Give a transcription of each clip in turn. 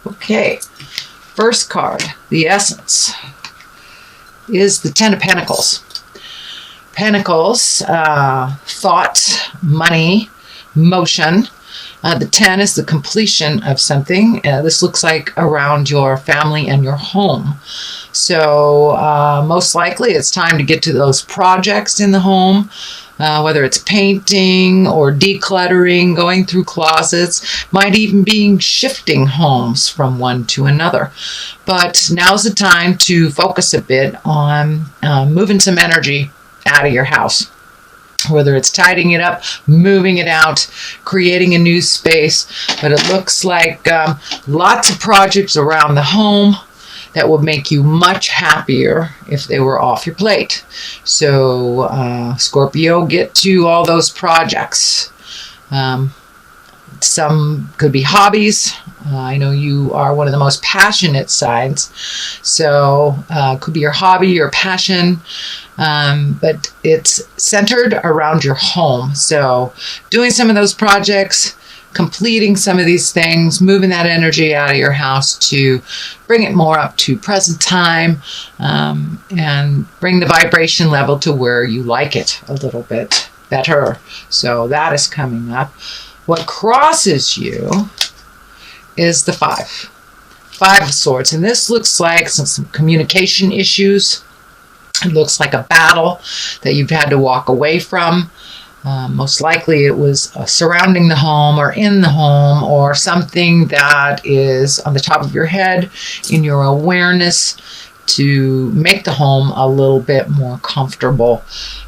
Okay, first card, the essence, is the Ten of Pentacles. Pentacles, thought, money, motion. The 10 is the completion of something. This looks like around your family and your home. So most likely it's time to get to those projects in the home, whether it's painting or decluttering, going through closets, might even be shifting homes from one to another. But now's the time to focus a bit on moving some energy out of your house. Whether it's tidying it up, moving it out, creating a new space. But it looks like lots of projects around the home that would make you much happier if they were off your plate. So Scorpio, get to all those projects. Some could be hobbies. I know you are one of the most passionate signs. So could be your hobby, your passion. But it's centered around your home. So doing some of those projects, completing some of these things, moving that energy out of your house to bring it more up to present time, and bring the vibration level to where you like it a little bit better. So that is coming up. What crosses you is the Five of Swords. And this looks like some communication issues. It looks like a battle that you've had to walk away from. Most likely it was surrounding the home or in the home, or something that is on the top of your head in your awareness to make the home a little bit more comfortable.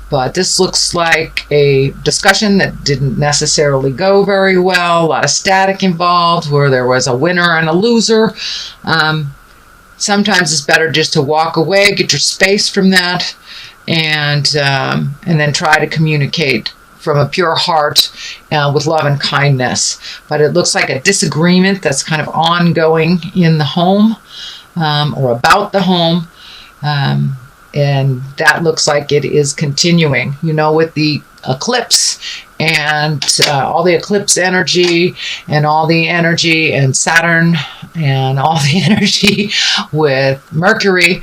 But this looks like a discussion that didn't necessarily go very well. A lot of static involved where there was a winner and a loser. Sometimes it's better just to walk away, get your space from that, and then try to communicate from a pure heart with love and kindness. But it looks like a disagreement that's kind of ongoing in the home, or about the home. And that looks like it is continuing, with the eclipse and all the eclipse energy and all the energy and Saturn and all the energy with Mercury.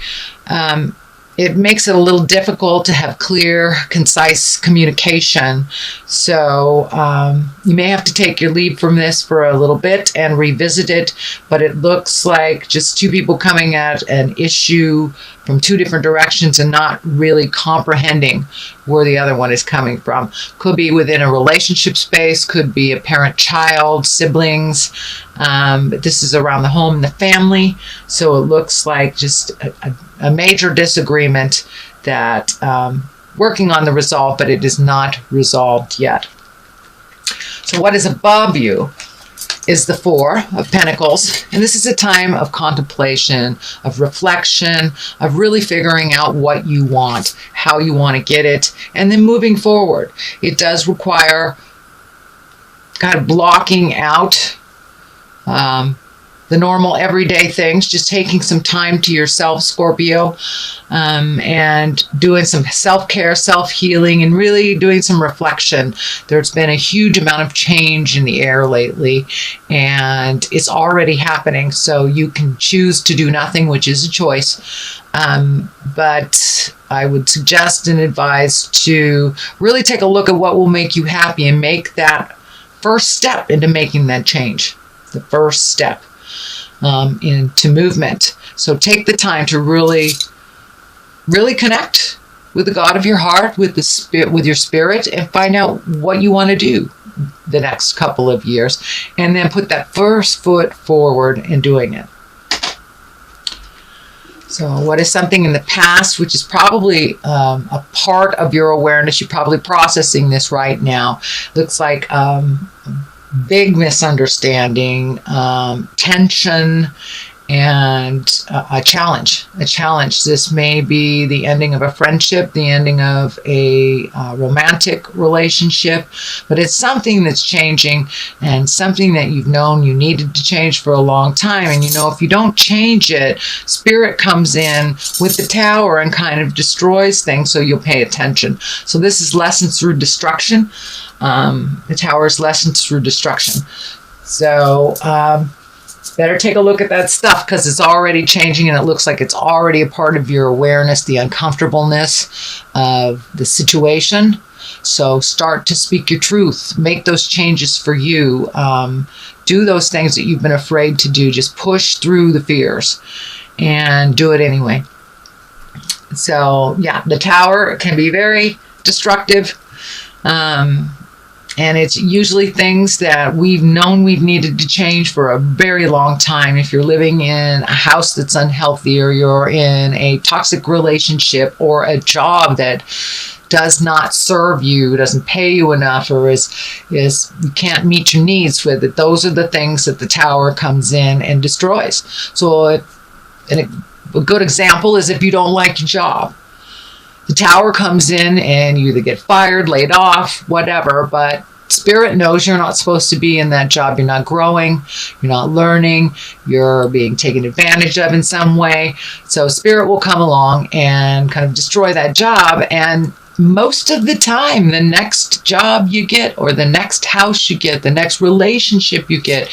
It makes it a little difficult to have clear, concise communication. So you may have to take your leave from this for a little bit and revisit it. But it looks like just two people coming at an issue from two different directions and not really comprehending where the other one is coming from. Could be within a relationship space, could be a parent-child, siblings. But this is around the home and the family. So it looks like just a major disagreement that working on the resolve, but it is not resolved yet. So what is above you is the Four of Pentacles. And this is a time of contemplation, of reflection, of really figuring out what you want, how you want to get it, and then moving forward. It does require kind of blocking out the normal everyday things, just taking some time to yourself, Scorpio, and doing some self-care, self-healing, and really doing some reflection. There's been a huge amount of change in the air lately, and it's already happening. So you can choose to do nothing, which is a choice. But I would suggest and advise to really take a look at what will make you happy and make that first step into making that change. The first step into movement. So take the time to really connect with the God of your heart, with the spirit, with your spirit, and find out what you want to do the next couple of years, and then put that first foot forward in doing it. So what is something in the past, which is probably a part of your awareness, you're probably processing this right now. Looks like big misunderstanding, tension, and a challenge. This may be the ending of a friendship, the ending of a romantic relationship, but it's something that's changing and something that you've known you needed to change for a long time. And if you don't change it, Spirit comes in with the Tower and kind of destroys things, so you'll pay attention. So this is lessons through destruction. The Tower is lessons through destruction. So better take a look at that stuff, because it's already changing and it looks like it's already a part of your awareness, the uncomfortableness of the situation. So start to speak your truth. Make those changes for you. Do those things that you've been afraid to do. Just push through the fears and do it anyway. So yeah, the Tower can be very destructive. And it's usually things that we've known we've needed to change for a very long time. If you're living in a house that's unhealthy, or you're in a toxic relationship, or a job that does not serve you, doesn't pay you enough, or is you can't meet your needs with it, those are the things that the Tower comes in and destroys. So a good example is if you don't like your job. The Tower comes in and you either get fired, laid off, whatever, but Spirit knows you're not supposed to be in that job. You're not growing, you're not learning, you're being taken advantage of in some way. So Spirit will come along and kind of destroy that job. And most of the time, the next job you get, or the next house you get, the next relationship you get,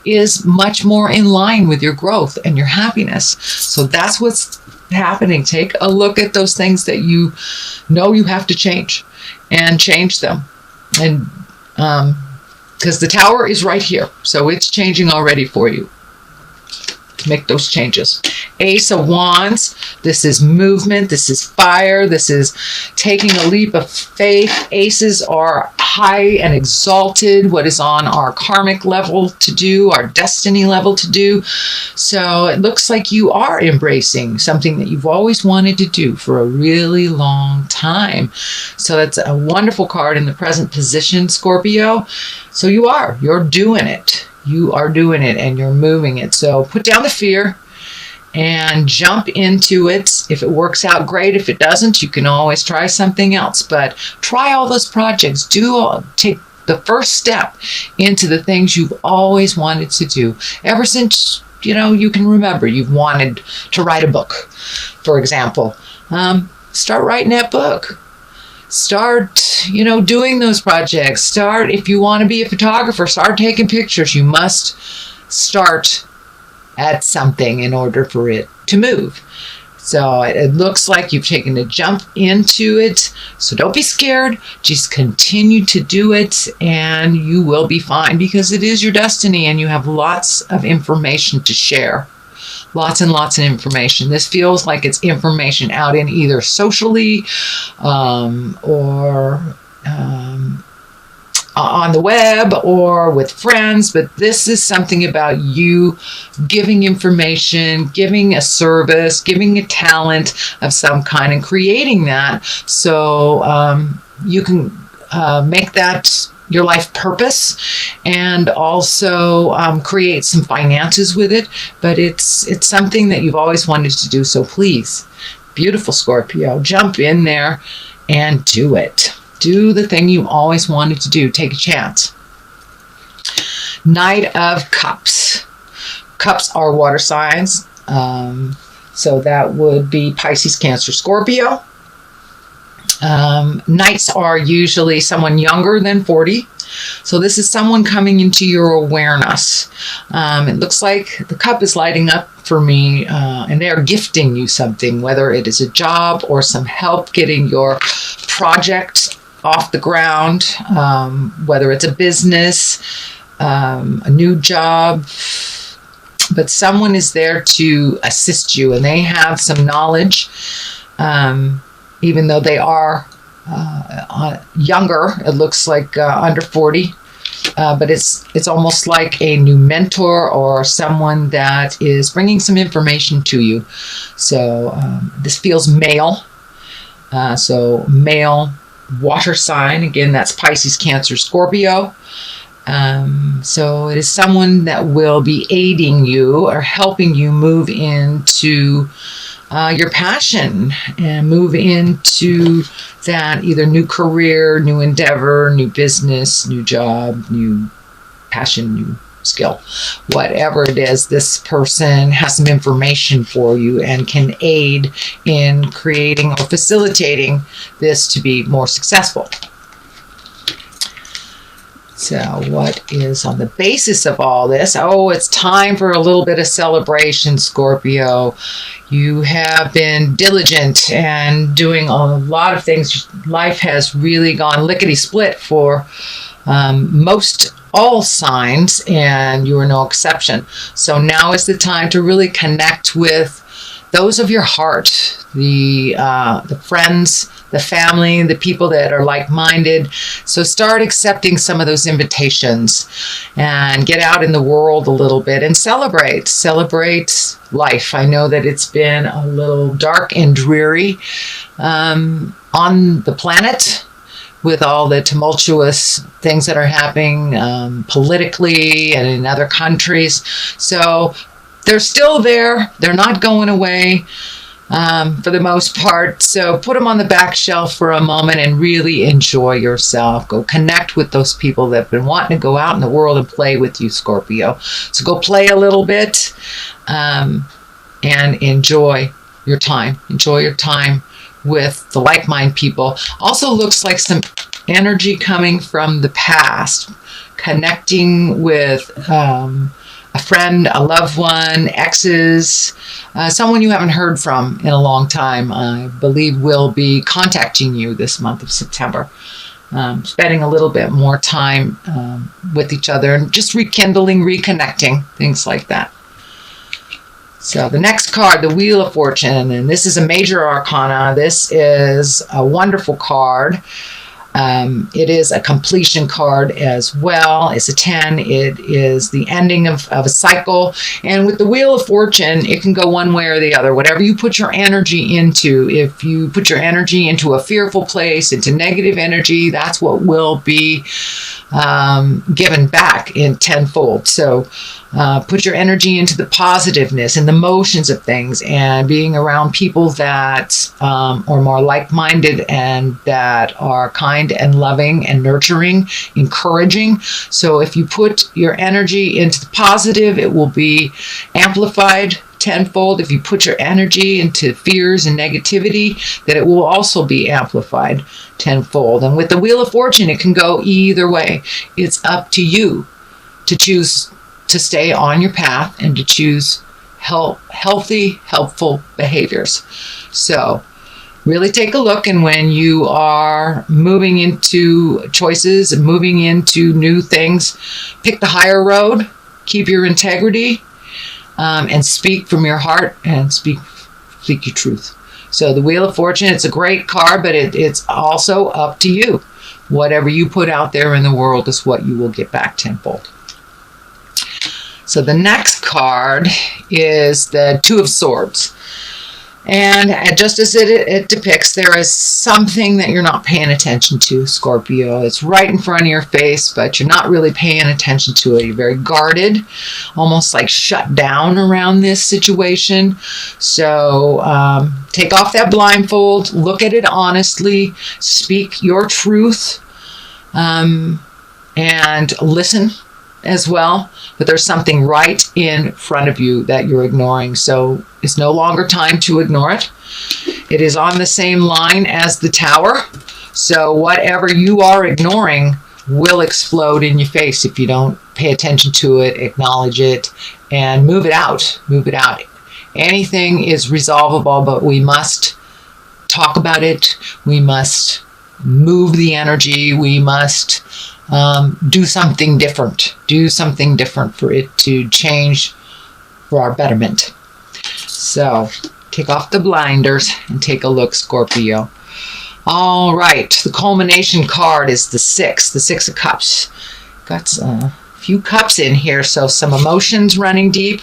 is much more in line with your growth and your happiness. So that's what's happening. Take a look at those things that you know you have to change, and change them. And because the Tower is right here, so it's changing already for you. Make those changes. Ace of Wands. This is movement. This is fire. This is taking a leap of faith. Aces are high and exalted, what is on our karmic level to do, our destiny level to do. So it looks like you are embracing something that you've always wanted to do for a really long time. So that's a wonderful card in the present position, Scorpio. So you're doing it. You are doing it, and you're moving it. So put down the fear and jump into it. If it works out, great. If it doesn't, you can always try something else. But try all those projects. Take the first step into the things you've always wanted to do. Ever since, you can remember, you've wanted to write a book, for example. Start writing that book. Start, doing those projects. Start, if you want to be a photographer, start taking pictures. You must start at something in order for it to move. So it looks like you've taken a jump into it. So don't be scared. Just continue to do it, and you will be fine, because it is your destiny and you have lots of information to share. Lots and lots of information. This feels like it's information out in either socially or on the web or with friends, but this is something about you giving information, giving a service, giving a talent of some kind, and creating that so you can make that your life purpose, and also create some finances with it. But it's something that you've always wanted to do. So please, beautiful Scorpio, jump in there and do it. Do the thing you always wanted to do. Take a chance. Knight of Cups. Cups are water signs. So that would be Pisces, Cancer, Scorpio. Knights are usually someone younger than 40. So this is someone coming into your awareness. It looks like the cup is lighting up for me, and they are gifting you something, whether it is a job or some help getting your project off the ground, whether it's a business, a new job. But someone is there to assist you, and they have some knowledge, even though they are younger. It looks like under 40, but it's almost like a new mentor or someone that is bringing some information to you. So this feels male. So male water sign. Again, that's Pisces, Cancer, Scorpio. So it is someone that will be aiding you or helping you move into your passion and move into that either new career, new endeavor, new business, new job, new passion, new skill. Whatever it is, this person has some information for you and can aid in creating or facilitating this to be more successful. So what is on the basis of all this? Oh, it's time for a little bit of celebration, Scorpio. You have been diligent and doing a lot of things. Life has really gone lickety-split for most all signs, and you are no exception. So now is the time to really connect with those of your heart, the friends, the family, the people that are like-minded. So start accepting some of those invitations and get out in the world a little bit and celebrate life. I know that it's been a little dark and dreary on the planet with all the tumultuous things that are happening politically and in other countries. So they're still there. They're not going away for the most part. So put them on the back shelf for a moment and really enjoy yourself. Go connect with those people that have been wanting to go out in the world and play with you, Scorpio. So go play a little bit and enjoy your time. Enjoy your time with the like-minded people. Also looks like some energy coming from the past, connecting with a friend, a loved one, exes, someone you haven't heard from in a long time, I believe will be contacting you this month of September. Spending a little bit more time with each other and just rekindling, reconnecting, things like that. So the next card, the Wheel of Fortune, and this is a major arcana. This is a wonderful card. It is a completion card as well. It's a 10. It is the ending of a cycle. And with the Wheel of Fortune, it can go one way or the other. Whatever you put your energy into, if you put your energy into a fearful place, into negative energy, that's what will be given back in tenfold. So put your energy into the positiveness and the motions of things and being around people that are more like-minded and that are kind and loving and nurturing, encouraging. So if you put your energy into the positive, it will be amplified tenfold. If you put your energy into fears and negativity, that it will also be amplified tenfold. And with the Wheel of Fortune, it can go either way. It's up to you to choose to stay on your path and to choose healthy, helpful behaviors. So really take a look, and when you are moving into choices and moving into new things, pick the higher road, keep your integrity, and speak from your heart and speak your truth. So the Wheel of Fortune, it's a great card, but it's also up to you. Whatever you put out there in the world is what you will get back tenfold. So the next card is the Two of Swords. And just as it depicts, there is something that you're not paying attention to, Scorpio. It's right in front of your face, but you're not really paying attention to it. You're very guarded, almost like shut down around this situation. So take off that blindfold, look at it honestly, speak your truth, and listen as well. But there's something right in front of you that you're ignoring. So it's no longer time to ignore it. It is on the same line as the Tower. So whatever you are ignoring will explode in your face if you don't pay attention to it, acknowledge it, and move it out. Move it out. Anything is resolvable, but we must talk about it. We must move the energy. We must do something different. Do something different for it to change for our betterment. So take off the blinders and take a look, Scorpio. All right, the culmination card is the Six of Cups. Got a few cups in here, so some emotions running deep.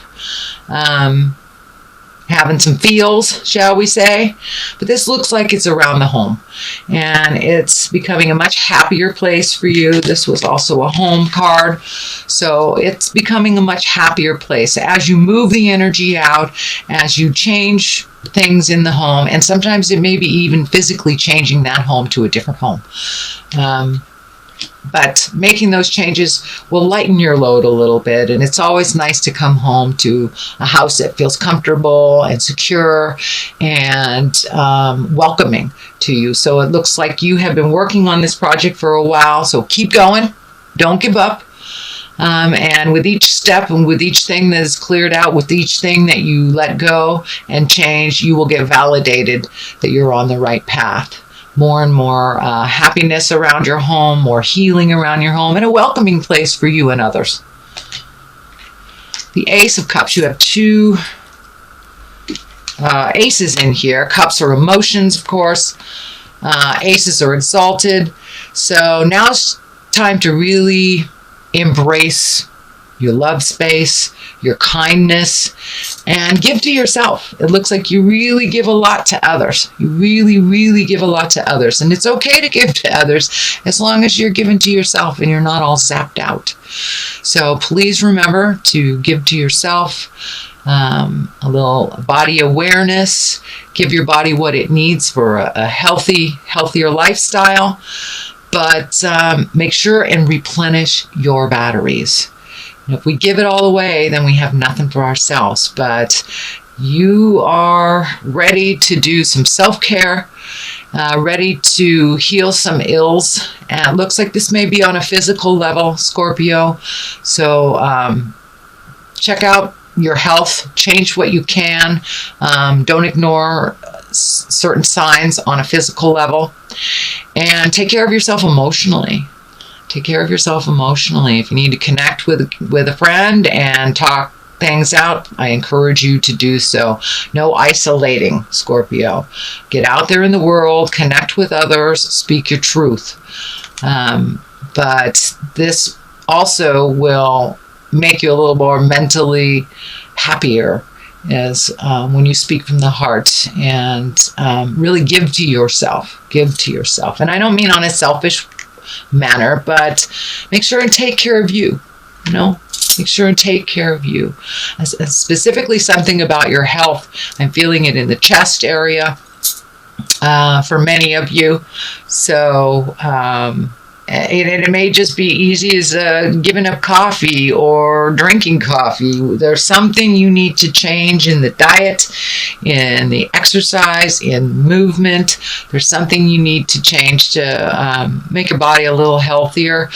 Having some feels, shall we say. But this looks like it's around the home. And it's becoming a much happier place for you. This was also a home card. So it's becoming a much happier place. As you move the energy out, as you change things in the home, and sometimes it may be even physically changing that home to a different home. But making those changes will lighten your load a little bit. And it's always nice to come home to a house that feels comfortable and secure and welcoming to you. So it looks like you have been working on this project for a while. So keep going. Don't give up. And with each step and with each thing that is cleared out, with each thing that you let go and change, you will get validated that you're on the right path. More and more happiness around your home, more healing around your home, and a welcoming place for you and others. The Ace of Cups, you have two aces in here. Cups are emotions, of course. Aces are exalted. So now it's time to really embrace your love space, your kindness, and give to yourself. It looks like you really give a lot to others. You really, really give a lot to others. And it's okay to give to others as long as you're giving to yourself and you're not all zapped out. So please remember to give to yourself. A little body awareness. Give your body what it needs for a healthier lifestyle. But make sure and replenish your batteries. And if we give it all away, then we have nothing for ourselves. But you are ready to do some self-care, ready to heal some ills. And it looks like this may be on a physical level, Scorpio. So check out your health, change what you can. Don't ignore certain signs on a physical level. And take care of yourself emotionally. Take care of yourself emotionally. If you need to connect with a friend and talk things out, I encourage you to do so. No isolating, Scorpio. Get out there in the world, connect with others, speak your truth. But this also will make you a little more mentally happier as when you speak from the heart and really give to yourself. Give to yourself. And I don't mean on a selfish manner, but make sure and take care of you. You know, make sure and take care of you. Specifically something about your health. I'm feeling it in the chest area for many of you. So it may just be easy as giving up coffee or drinking coffee. There's something you need to change in the diet, in the exercise, in movement. There's something you need to change to make your body a little healthier.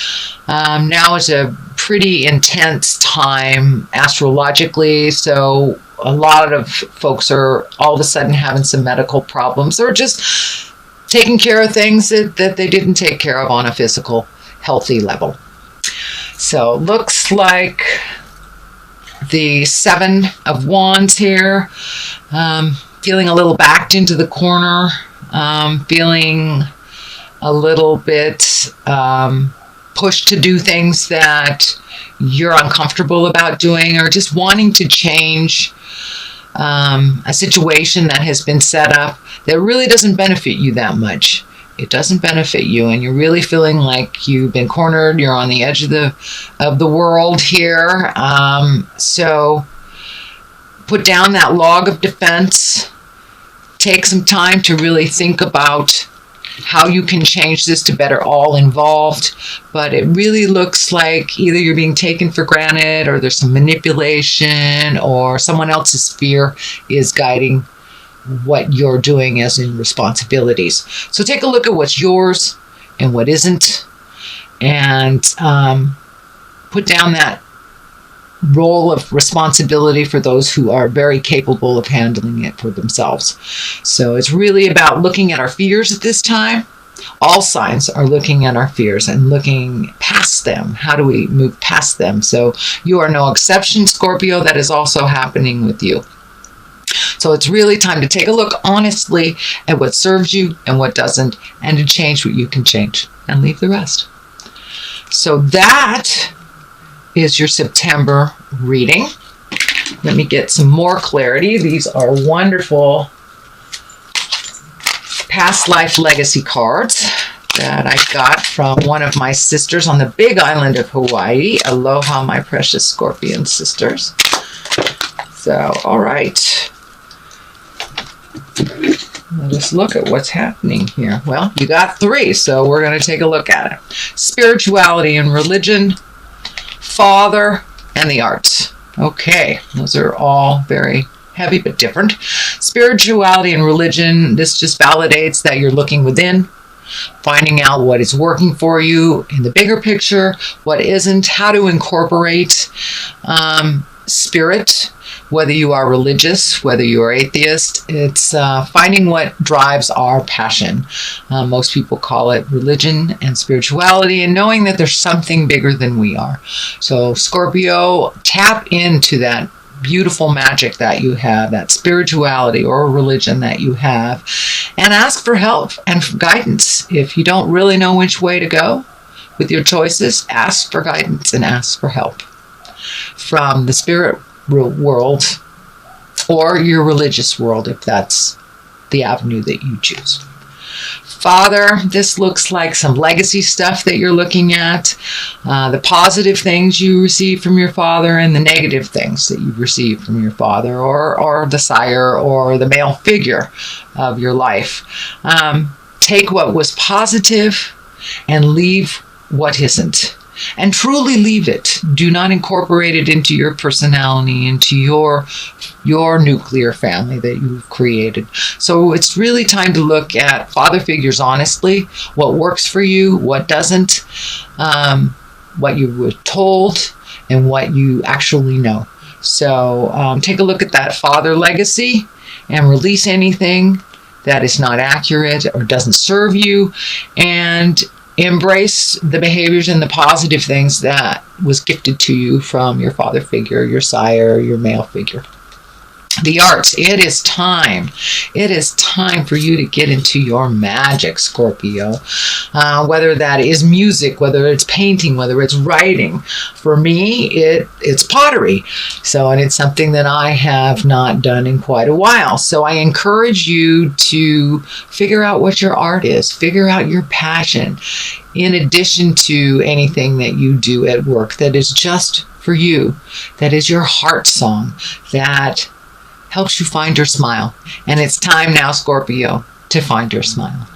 Now is a pretty intense time astrologically, so a lot of folks are all of a sudden having some medical problems or just taking care of things that they didn't take care of on a physical, healthy level. So looks like the Seven of Wands here. Feeling a little backed into the corner. Feeling a little bit pushed to do things that you're uncomfortable about doing, or just wanting to change a situation that has been set up that really doesn't benefit you that much. It doesn't benefit you, and you're really feeling like you've been cornered. You're on the edge of the world here. So put down that log of defense. Take some time to really think about how you can change this to better all involved. But it really looks like either you're being taken for granted, or there's some manipulation, or someone else's fear is guiding what you're doing as in responsibilities. So take a look at what's yours and what isn't, and put down that role of responsibility for those who are very capable of handling it for themselves. So it's really about looking at our fears at this time. All signs are looking at our fears and looking past them. How do we move past them? So you are no exception, Scorpio. That is also happening with you. So it's really time to take a look honestly at what serves you and what doesn't, and to change what you can change and leave the rest. So that is your September reading. Let me get some more clarity. These are wonderful past life legacy cards that I got from one of my sisters on the big island of Hawaii. Aloha, my precious Scorpion sisters. So, all right. Let us look at what's happening here. Well, you got 3, so we're going to take a look at it. Spirituality and religion, father, and the arts. Okay, those are all very heavy but different. Spirituality and religion, this just validates that you're looking within. finding out what is working for you in the bigger picture, what isn't, how to incorporate spirit, whether you are religious, whether you are atheist. It's finding what drives our passion. Most people call it religion and spirituality, and knowing that there's something bigger than we are. So Scorpio, tap into that beautiful magic that you have, that spirituality or religion that you have, and ask for help and for guidance. If you don't really know which way to go with your choices, ask for guidance and ask for help from the spirit world or your religious world, if that's the avenue that you choose. Father, this looks like some legacy stuff that you're looking at, the positive things you receive from your father and the negative things that you receive from your father or the sire or the male figure of your life. Take what was positive and leave what isn't. And truly leave it. Do not incorporate it into your personality, into your nuclear family that you've created. So it's really time to look at father figures honestly, what works for you, what doesn't, what you were told, and what you actually know. So take a look at that father legacy and release anything that is not accurate or doesn't serve you, and embrace the behaviors and the positive things that was gifted to you from your father figure, your sire, your male figure. The arts, it is time. It is time for you to get into your magic, Scorpio. Whether that is music, whether it's painting, whether it's writing. For me, it's pottery. And it's something that I have not done in quite a while. So I encourage you to figure out what your art is. Figure out your passion. In addition to anything that you do at work that is just for you. That is your heart song. That helps you find your smile. And it's time now, Scorpio, to find your smile.